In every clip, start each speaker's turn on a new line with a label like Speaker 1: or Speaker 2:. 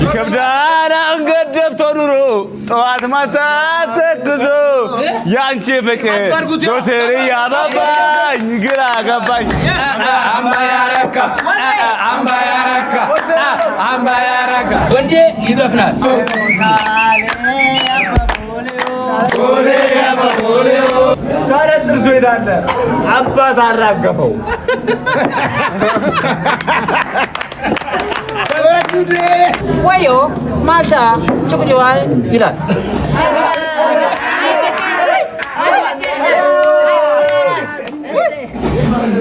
Speaker 1: ይከብዳል አንገት ደፍቶ ኑሮ ጠዋት ማታ ተክዞ ያንቺ ፍቅር ዞትር ያባባኝ ግራ ገባኝ አምባ ያረካ ወንዴ ይዘፍናል ታረጥርሶ ይላል አባት አራገፈው
Speaker 2: ወዮ ማታ ጭቁጭዋል ይላል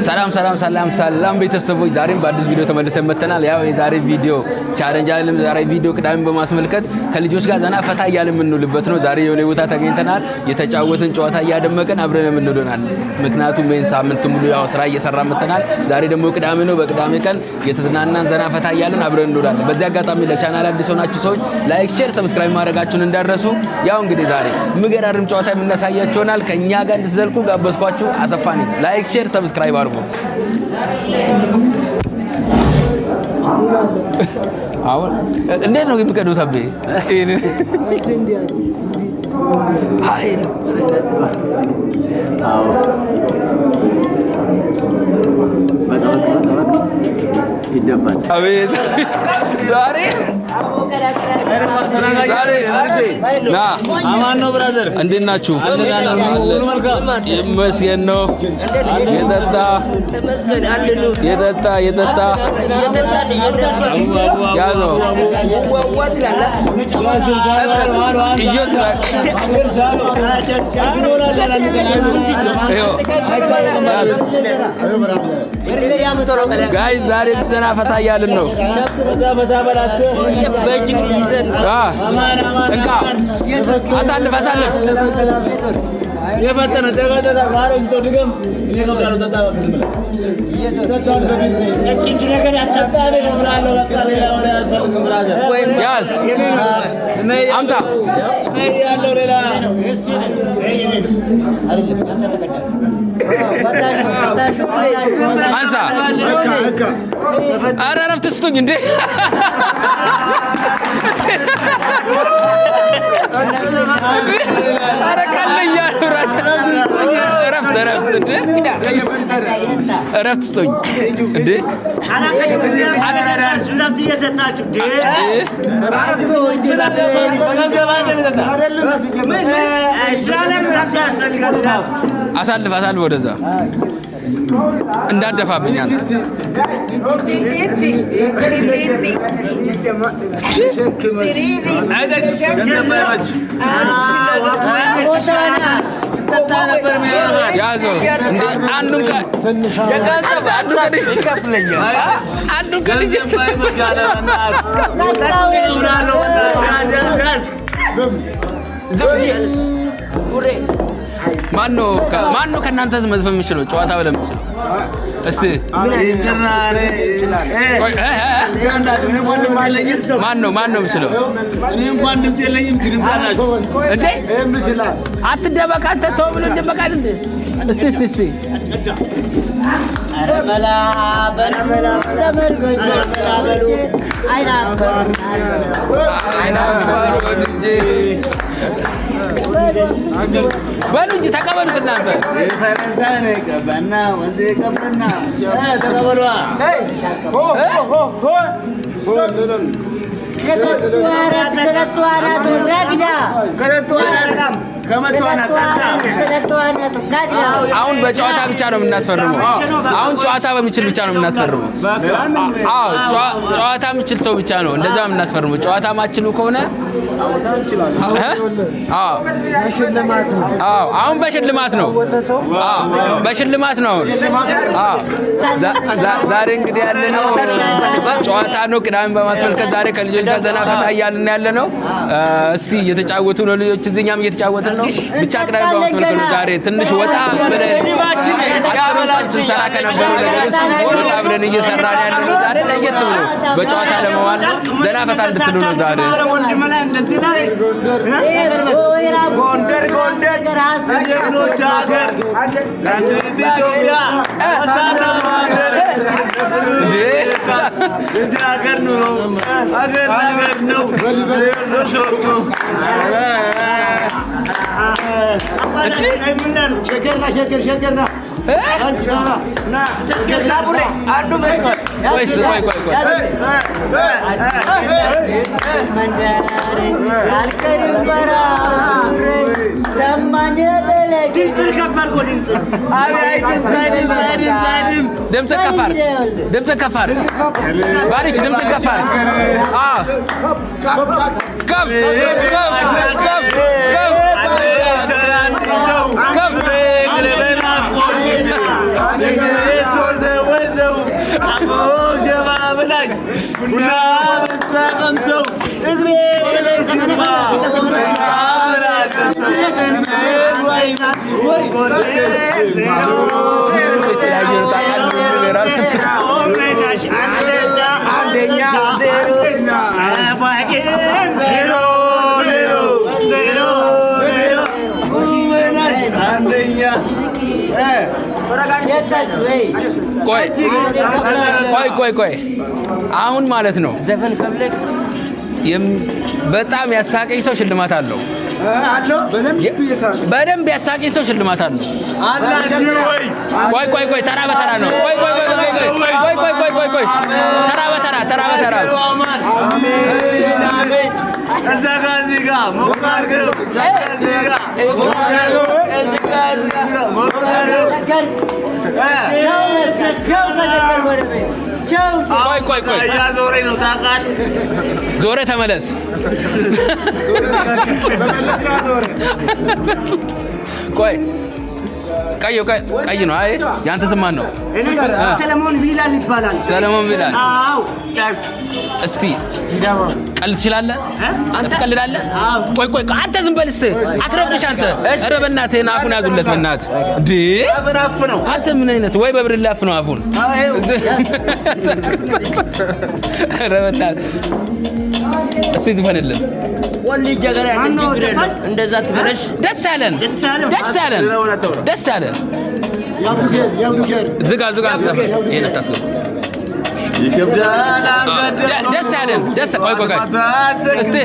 Speaker 1: ሰላም ቤተሰቦች ዛሬም በአዲስ ቪዲዮ ተመልሰን መተናል። ያው የዛሬ ቪዲዮ ቻሌንጅ አይደለም። ዛሬ ቪዲዮ ቅዳሜ በማስመልከት ከልጆች ጋር ዘና ፈታ እያልን የምንውልበት ነው። ዛሬ የሆነ ቦታ ተገኝተናል። የተጫወትን ጨዋታ እያደመቀን አብረን የምንውልናል። ምክንያቱም ይሄን ሳምንት ሙሉ ያው ስራ እየሰራን መተናል። ዛሬ ደግሞ ቅዳሜ ነው። በቅዳሜ ቀን የተዝናናን ዘና ፈታ እያልን አብረን እንውላለን። በዚህ አጋጣሚ ለቻናል አዲስ ሆናችሁ ሰዎች ላይክ፣ ሼር፣ ሰብስክራይብ ማድረጋችሁን እንዳትረሱ። ያው እንግዲህ ዛሬ ምገራርም ጨዋታ የምናሳያችሁ ይሆናል። ከኛ ጋር እንድትዘልቁ ጋበዝኳችሁ። አሰፋኒ ላይክ፣ ሼር፣ ሰብስክራይብ አድርጉ። አሁን እንዴት ነው የሚቀዱት? አቤ ሃይ አዎ ይደባል። አቤት ዛሬ ና አማን ነው ብራዘር፣ እንዴት ናችሁ? ይመስገን ነው። የጠጣ ያዘው ጋይ ዛሬ ዘና ፈታ እያልን ነው። እንካ አሳልፍ የፈጠነ ተገደዳ ማረኝ ተድገም እኔ ከብዳሉ ተጣጣ እቺ ነገር ያጣጣለ ብራሎ ለቃለ ወደ ያስፈልግ ብራዘር ያስ አምጣ ያለው ሌላ አንሳ ኧረ እረፍት ስጡኝ እንዴ ኧረ ቀለኛ እረፍት ስጡኝ እንዴ አሳልፍ ወደዛ እንዳደፋብኝ አንተ ያዘው እንዴ አንዱን ማነው ከእናንተ መዝፈን የሚችለው ጨዋታ ብለን የምችለው? እስቲ ማነው የምችለው? እኔ እንኳን ድምፅ የለኝም። ድምፅ አላችሁ እንዴ? አትደበቅ አንተ ተው ብሎ ይደበቃል እንዴ? እስቲ በሉ እንጂ ተቀበሉት እናንተ ፈረንሳይ ቀበና ወዜ ቀበና ተቀበሉ አሁን በጨዋታ ብቻ ነው የምናስፈርመው። አሁን ጨዋታ በሚችል ብቻ ነው የምናስፈርመው። አዎ ጨዋታ የሚችል ሰው ብቻ ነው እንደዛ የምናስፈርመው። ጨዋታ ማችሉ ከሆነ አሁን በሽልማት ነው። በሽልማት ነው። ዛሬ እንግዲህ ያለነው ጨዋታ ነው። ቅዳሜ በማስመልከት ዛሬ ከልጆች ጋር ዘና ፈታ እያልን ያለነው። እስቲ እየተጫወቱ ነው ልጆች፣ እዚህኛም እየተጫወትን ነው። ብቻ ቅዳሜ በማስመልከት ነው ዛሬ ትንሽ ወጣ ብለን አስበላችን ሰራ ከነበረው ነገር ውስጥ ወጣ ብለን እየሰራን ያለነው ዛሬ ለየት ብሎ በጨዋታ ለመዋል ነው። ዘና ፈታ እንድትሉ ነው ዛሬ። ጎንደር የጀግኖች ሀገር ኢትዮጵያ
Speaker 3: እዚህ ሀገር ኑሮ ሀገር ነው ሾርቶ ሸገርና
Speaker 1: ድምፅ ከፋር ባሪች ድምፅ ከፋር ቆይ አሁን ማለት ነው ዘፈን ከብለክ በጣም ያሳቀኝ ሰው ሽልማት አለው በደንብ ያሳቀኝ ሰው ሽልማት አለው ቆይ ተራ በተራ ነው ቆይ ተራ በተራ
Speaker 3: እዚጋ ሞካርገው
Speaker 1: ቆይ
Speaker 3: ያዞረኝ ነው ታውቃለህ
Speaker 1: ዞሬ ተመለስ ቆይ ቀይ ነው አይ ያንተ ስም ማን ነው
Speaker 2: ሰለሞን ቢላል ይባላል
Speaker 1: ሰለሞን ቢላል
Speaker 2: አዎ
Speaker 1: እስቲ ቀልድ ትችላለህ አንተ ትቀልዳለህ ቆይ አንተ ዝም በልስ አትረብሽ አንተ ኧረ በእናትህ አፉን ያዙለት በእናትህ እንዴ
Speaker 3: አፍነው
Speaker 1: አንተ ምን አይነት ወይ በብርላ አፍነው አፉን ኧረ በእናትህ እስቲ ዝፈንልን
Speaker 3: ወንድ ጀገራ እንደዛ ትበለሽ
Speaker 1: ደስ ያለን ዝጋ ይሄን አታስገባ ደስ ያለን ቆይ እስቲ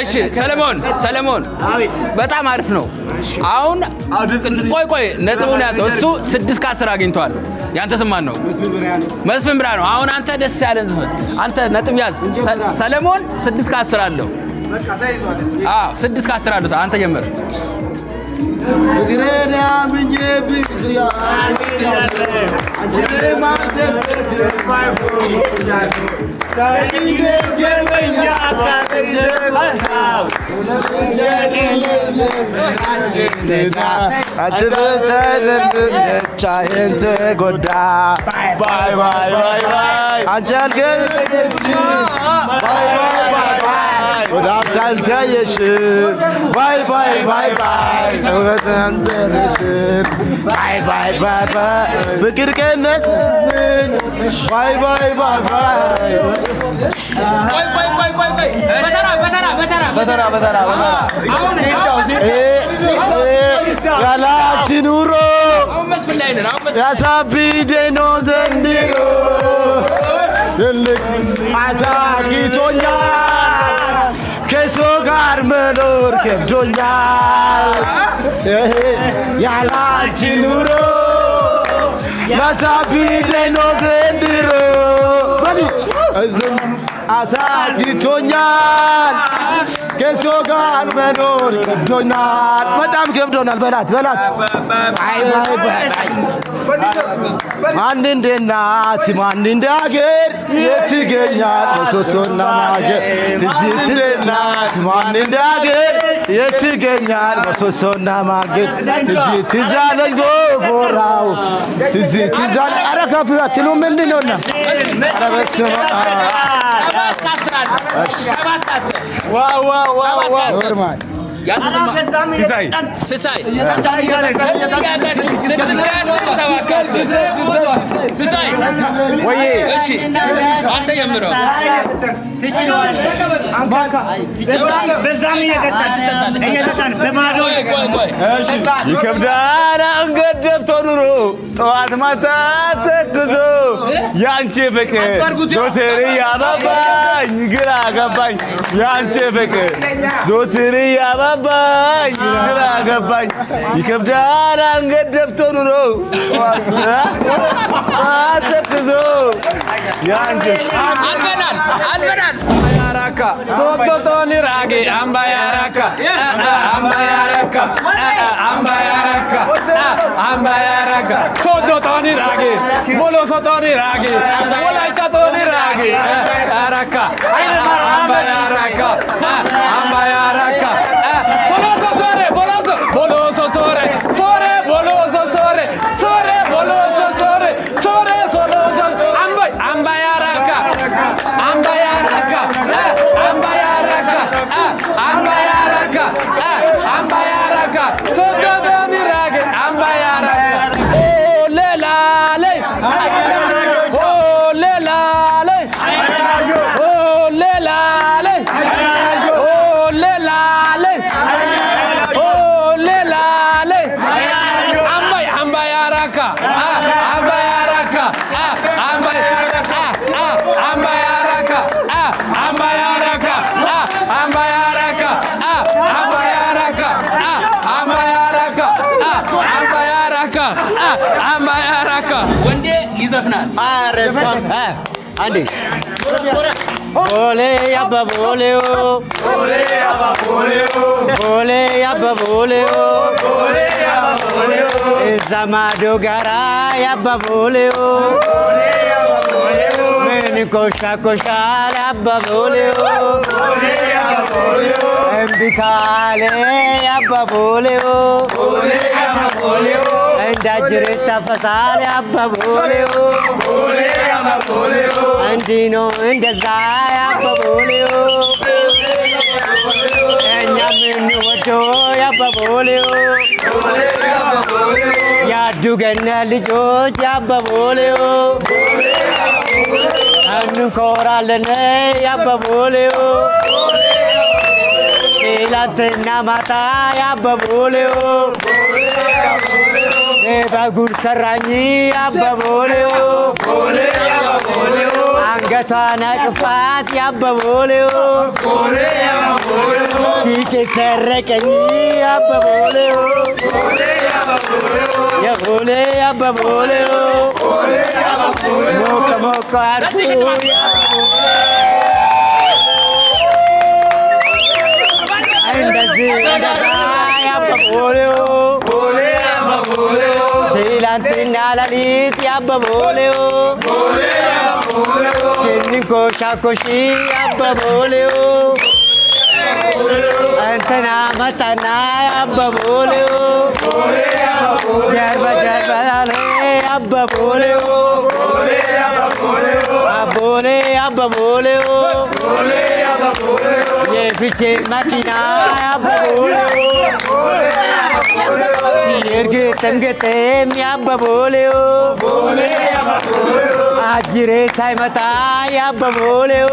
Speaker 1: እሺ ሰለሞን በጣም አሪፍ ነው አሁን ቆይ ነጥቡን ያዘው እሱ 6 ከ10 አግኝቷል ያንተ ስም ማን ነው መስፍን ብርሃኑ አሁን አንተ ደስ ያለን ዝፈን አንተ ነጥብ ያዝ ሰለሞን 6 ከ10 አለው አዎ 6 ከ10 አለው አንተ ጀምር
Speaker 3: ፍቅሬን አምኜ ብያ አንቺ ማደሰት ባይሆን ታይገኛ
Speaker 4: ብቻዬን ተጎዳ አንቺን ግን ወደ ካልታየሽ ባይ ፍቅር ቀነሰብኝ ባይ በተራ ያላንቺ ኑሮ ያሳብደኝ ነው ዘንድሮ ትልቅ አሳግቶኛል ከሰው ጋር መኖር ከብዶኛል ያላንቺ ኑሮ ያሳብደኝ ነው ዘንድሮ አሳግቶኛል ከሰው ጋር መኖር ከብዶናል በጣም ከብዶናል በላት ማን እንደ እናት ማን እንደ ሀገር የትገኛል ምሰሶና ማገር ትዝት እናት ማን እንደ ሀገር የትገኛል ምሰሶና ማገር ትዝት ዛለኝ ጎፎራው ትዝት ዛል ኧረ ከፍ አትሉም ምንድን ነውና ኧረ በስመ አብ ኖርማል
Speaker 1: ስሳይ ወይ እሺ አንተ ጀምረው
Speaker 4: ይከብዳል አንገት ደፍቶ ኑሮ ጠዋት ማታ ተክዞ ያንቺ ፍቅር ዞትር ያባባኝ ግራ ገባኝ ያንቺ ፍቅር ዞትር ያባባኝ ግራ ገባኝ ይከብዳል አንገት ደፍቶ ኑሮ ጠዋት ተክዞ ያንቺ
Speaker 1: አልበናል
Speaker 5: Yaraka, sotto toni ragi, amba yaraka, sotto toni ragi, molo sotoni ragi, molaita toni ragi, yaraka, amba yaraka, boloso sore, boloso sore, sore, boloso sore, sore, boloso sore, sore, soloso, amba yaraka, amba yaraka. Ambayaraka, sotto toni ragi, ambayaraka. Oh lelale, oh lelale, oh lelale, oh lelale, oh lelale. Ambayaraka, ambayaraka, ambayaraka, ambayaraka, ambayaraka, ambayaraka, ambayaraka.
Speaker 1: ወንዴ ይዘፍናል አረሳም
Speaker 4: አንዴ ቦሌ ያባ ቦሌው ቦሌ ያባ ቦሌው ቦሌ ያባ ቦሌው ቦሌ ያባ ቦሌው እዛ ማዶ ጋራ ያባ ቦሌው ቦሌ ያባ ቦሌው ምን ኮሻል ያባ ቦሌው ቦሌ ያባ ቦሌው እምቢ ካለ ያባ ቦሌው ቦሌ ያባ ቦሌው እንዳጅሬት ታፈሳል ያባ ቦሌው ቦሌ ያባ ቦሌው እንዲህ ነው እንደዛ ያባ ቦሌው እኛ የምንወደው ያባ ቦሌው ያዱ ገና ልጆች ያባ ቦሌው እንኮራለን ያባ ቦሌው ትላንትና ማታ ያባ ቦሌው በጉድ ሰራኝ ያባ ቦሌው አንገቷን አቅፋት ያባ ቦሌው ሲቄ ሰረቀኝ ያባ ቦሌው የቦሌ ያባ ቦሌው ሞቀ ሞቀ አድርጉ እንደዚህ እንደዛ ያባ ቦሌው ትላንትና ሌሊት ያባ ቦሌው ክኒን ኮሻኮሺ ያባ ቦሌው እንትና መጣና ያባ ቦሌው ጀርባ ጀርባ ያለ ያባ ቦሌው አቦሌ ያባ ቦሌው የፊቼ መኪና ያባ ቦሌው ሲርግጥም ያባ ቦሌው አጅሬ ሳይመጣ ያባ ቦሌው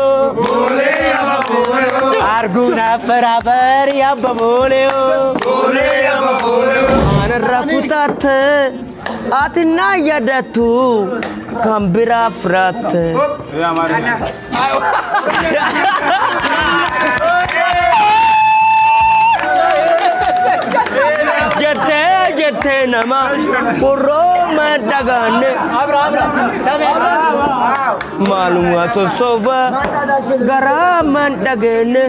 Speaker 4: አርጉን አፈራፈር ያባ ቦሌው
Speaker 3: አነራኩታት አትና ያዳቱ ካምቢራ ፍራት jette nama burro madagane maluma sosoba garaman dagene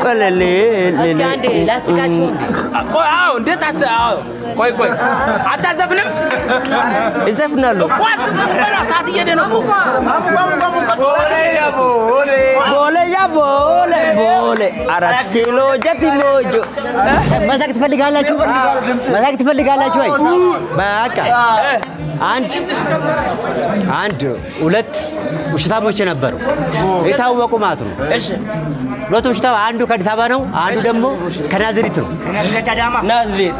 Speaker 3: kalele
Speaker 1: ቆይ አዎ እንዴት አዎ ቆይ አታዘፍንም
Speaker 3: እዘፍናለሁ
Speaker 1: ሰዓት እየሄደ ነው
Speaker 3: ቦሌ 4 ኪሎ ጀቲ ሞጆ
Speaker 2: መሳቅ ትፈልጋላችሁ ወይ? በቃ አንድ ሁለት ውሽታሞች ነበሩ የታወቁ ማለት ነው።
Speaker 3: እሺ
Speaker 2: ሁለቱ ውሽታ አንዱ ከአዲስ አበባ ነው፣ አንዱ ደግሞ ከናዝሬት ነው።
Speaker 3: ናዝሬት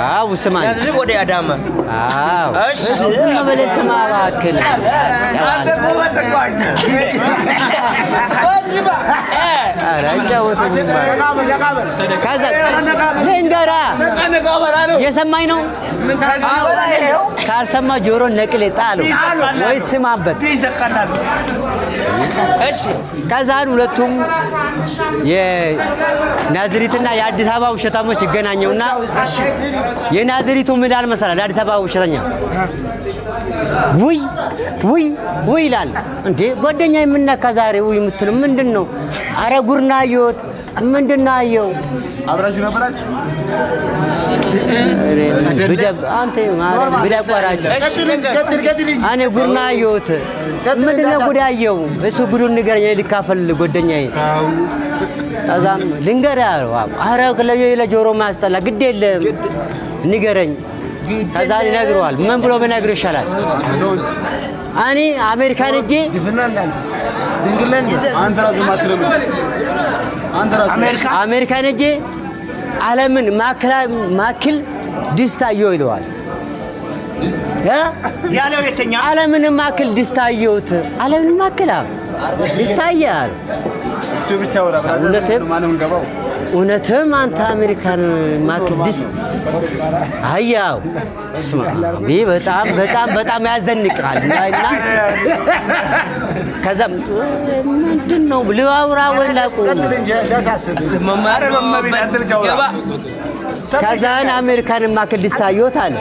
Speaker 2: አዎ ስማ
Speaker 3: ናዝሬት ወደ አዳማ
Speaker 2: አዎ እሺ ዝም ብለህ ስማ እባክህ አንተ ጎበዝ ተቋሽ ነህ ከዛ ልንገራ የሰማኝ ነው ካልሰማ ጆሮ ነቅሌ ጣለው ወይ ስማበት።
Speaker 3: እሺ
Speaker 2: ከዛን ሁለቱም የናዝሪትና የአዲስ አበባ ውሸታሞች ይገናኙና የናዝሪቱ ምን ይላል መሰለህ ለአዲስ አበባ ውሸተኛ ውይ ይላል። እንዴ ጓደኛ የምነካ ዛሬ ውይ የምትሉ ምንድነው? አረ ጉርና አየሁት ምንድነው አየው
Speaker 4: አብራችሁ ነበራችሁ
Speaker 2: አንተ ማለት ብላቋራጭ እኔ ጉርና አየሁት ምንድነው ጉድ አየው እሱ ጉዱን ንገረኝ ልካፈል ጓደኛዬ አዛም ልንገርህ አረ ለጆሮ ማስጠላ ግድ የለም ንገረኝ ከዛ ይነግረዋል ምን ብሎ ቢነግር ይሻላል እኔ አሜሪካን እጄ አሜሪካን እጄ ዓለምን ማክል ድስታየው ይለዋል
Speaker 4: ያለው የተኛ
Speaker 2: ዓለምን ማክል ድስታየውት ዓለምን ማክል ድስታያል
Speaker 4: እሱ ብቻ ወራ ማንም ገባው
Speaker 2: እውነትም አንተ አሜሪካን ማክል ድስት አያው ስማ በጣም ያስደንቃል እና ከዛ ምንድነው ልዋውራ ወላቁ
Speaker 3: መማር መማቢት ገባ
Speaker 2: ከዛን አሜሪካን ማክል ድስት አየሁት አለ።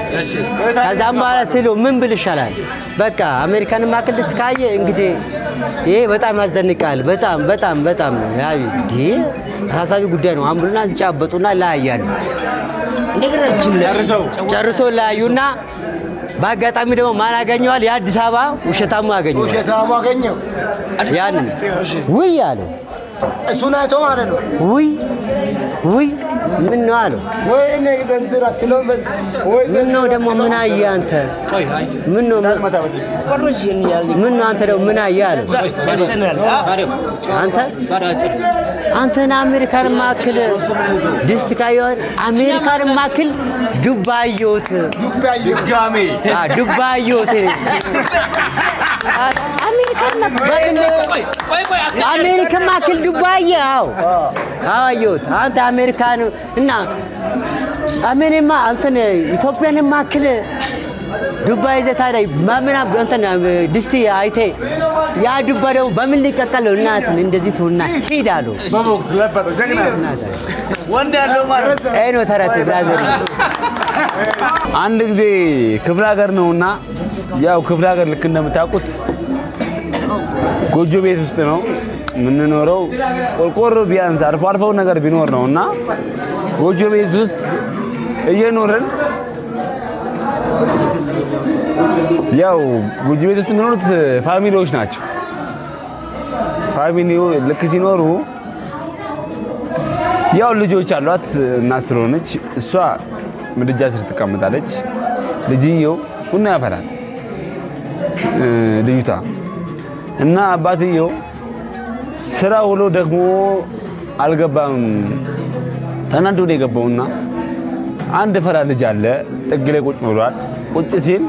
Speaker 2: ከዛም በኋላ ስለው ምን ብል ይሻላል በቃ አሜሪካን ማክል ድስት ካየ እንግዲህ ይሄ በጣም ያስደንቃል በጣም ያው አሳሳቢ ጉዳይ ነው። አምቡልና ሲጫበጡና ላያያሉ
Speaker 3: ነገራችን
Speaker 2: ጨርሶ ላያዩና በአጋጣሚ ደግሞ ማን አገኘዋል? የአዲስ አበባ ውሸታሙ አገኘው ያንን ውይ አለው
Speaker 4: እሱን አይቶ ማለት ነው
Speaker 2: ውይ ምን ነው አለው
Speaker 4: ወይ ነገንድራ ትለው ወይ
Speaker 2: ምን ነው ደግሞ ምን አየህ አንተ ምን ነው አንተ ደግሞ ምን አየህ አለው አንተ አሜሪካን ማክል ድስት ካየህ አሜሪካን ማክል ዱባዮት አሜሪካን ማክል ዱባይ አየሁት አንተ አሜሪካን እና አሜሪማ አንተን ኢትዮጵያን ማክል ዱባይ ዘታዳ ማመና አንተን ድስቲ አይቴ ያ ዱባ ደግሞ በምን ሊቀቀል ነው እናትን እንደዚህ ትውና ሄዳሉ
Speaker 4: በቦክስ ለበጠ ጀግና
Speaker 3: ወንድ ያለው ማለት
Speaker 2: ነው ተረት ብራዘር
Speaker 6: አንድ ጊዜ ክፍለ ሀገር ነውና ያው ክፍለ ሀገር ልክ እንደምታውቁት ጎጆ ቤት ውስጥ ነው ምንኖረው ቆርቆሮ ቢያንስ አልፎ ነገር ቢኖር ነውና ጎጆ ቤት ውስጥ እየኖርን ያው ጎጆ ቤት ውስጥ የሚኖሩት ፋሚሊዎች ናቸው። ፋሚሊው ልክ ሲኖሩ ያው ልጆች አሏት እናት ስለሆነች እሷ ምድጃ ስር ትቀመጣለች። ልጅየው ቡና ያፈላል ልጅቷ እና አባትየው ስራ ውሎ ደግሞ አልገባም ተናዶ ነው የገባውና አንድ ፈራ ልጅ አለ ጥግ ላይ ቁጭ ብሏል። ቁጭ ሲል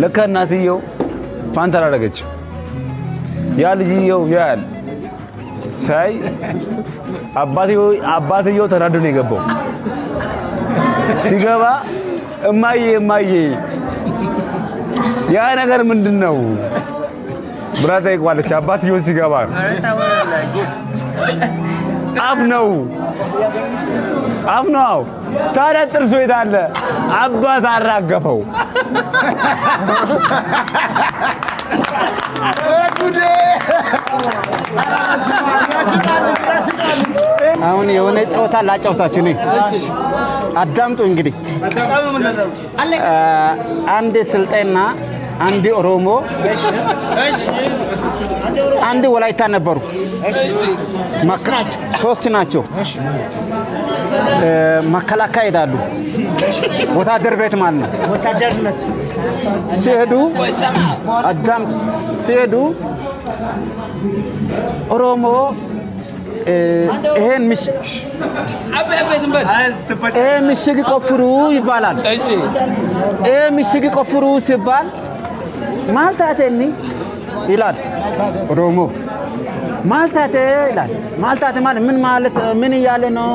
Speaker 6: ለካ እናትየው ፓንተር አደረገች። ያ ልጅየው ያል ሳይ አባትየው ተናዶ ነው የገባው። ሲገባ እማዬ ያ ነገር ምንድነው ብራታ ይቋለች። አባትየው ሲገባ አፍ ነው ታዲያ ጥርሱ የታለ? አባት አራገፈው።
Speaker 4: አሁን የሆነ ጨዋታ ላጫውታችሁ ነኝ። አዳምጡ እንግዲህ አንድ ስልጤና አንድ ኦሮሞ አንድ ወላይታ ነበሩ። ሶስት ናቸው። መከላከያ ይሄዳሉ። ወታደር ቤት ማለት ነው። ወታደርነት ሲሄዱ አዳምጡ። ሲሄዱ ኦሮሞ ይሄን ምሽግ ቆፍሩ ይባላል። ይሄ ምሽግ ቆፍሩ ሲባል ማልታቴኒ ይላል ኦሮሞ። ማልታቴ ይላል። ማልታቴ ማለት ምን ማለት ምን እያለ ነው?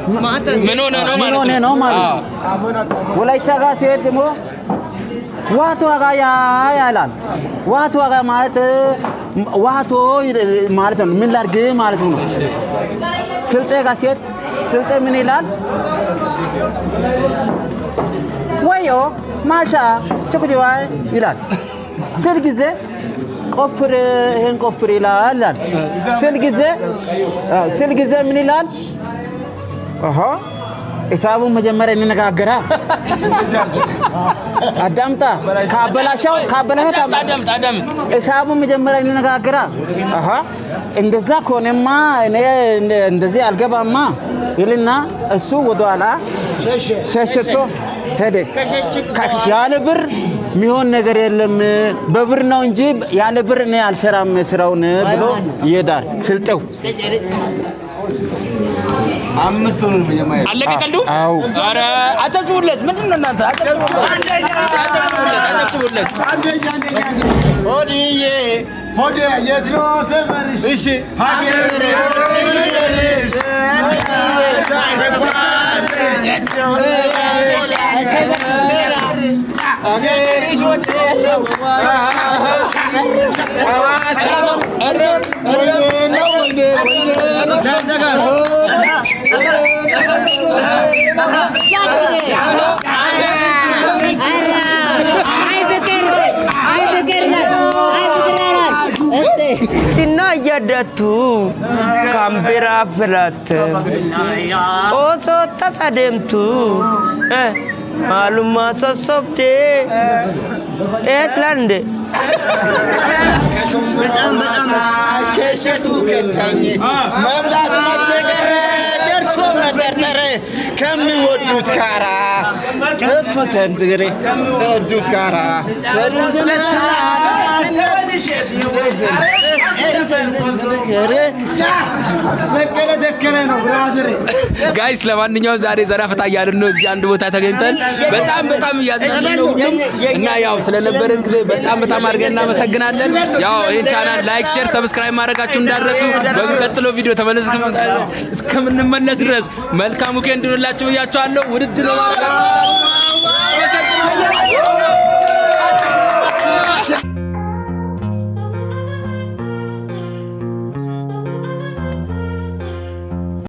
Speaker 4: ምን ሆነ ነው ማለት ነው። ወላይታ ጋር ሲሄድ ደግሞ ዋቶ ጋያ ያላል። ዋቶ ጋያ ማለት ዋቶ ማለት ነው። ምን ላድርግ ማለት ነው። ስልጤ ጋር ሲሄድ ስልጤ ምን ይላል? ወዮ ማልታ ቸኩዲዋ ይላል። ስል ጊዜ ቆፍር ይሄን ቆፍር ይላል። ስል ጊዜ ምን ይላል? አሃ ኢሳቡን መጀመሪያ እንነጋገራ። አዳምጣ ካበላሻው አዳምጥ። ኢሳቡን መጀመሪያ እንነጋገራ። አሃ እንደዛ ከሆነማ እኔ እንደዚህ አልገባማ ይልና እሱ ወደኋላ ሸሽቶ ሄደ። ያለ ብር ሚሆን ነገር የለም በብር ነው እንጂ ያለ ብር እኔ አልሰራም ስራውን ብሎ ይሄዳል ስልጤው።
Speaker 6: አምስቱን የማይ
Speaker 1: አለቀ ቀልዱ። ኧረ አጨብጭቡለት። ምንድን ነው እናንተ? አጨብጭቡለት።
Speaker 4: ሆዲዬ ሆዴ የት ነው ሰፈርሽ? እሺ ሀገሬ
Speaker 3: Tina yadatu kambira filat oso tasademtu maluma sosopte etlande
Speaker 4: ከሸቱ ከተኝ መብላት ማቸገረ ደርሶ መጠርጠረ ከሚወዱት ጋራ እሱ ተንድሬ ከሚወዱት ጋራ
Speaker 1: ጋይስ ለማንኛውም ዛሬ ዘና ፈታ እያልን ነው። እዚህ አንድ ቦታ ተገኝተን በጣም እያዘናን ነው እና ያው ስለነበረን ጊዜ በጣም አድርገን እናመሰግናለን። ያው ይሄን ቻናል ላይክ፣ ሼር፣ ሰብስክራይብ ማድረጋችሁ እንዳትረሱ። በሚቀጥለው ቪዲዮ ተመልሰን እስከምንመለስ ድረስ መልካም ዊኬንድ ይሁንላችሁ ብያችኋለሁ። ውድድ ነው ማለት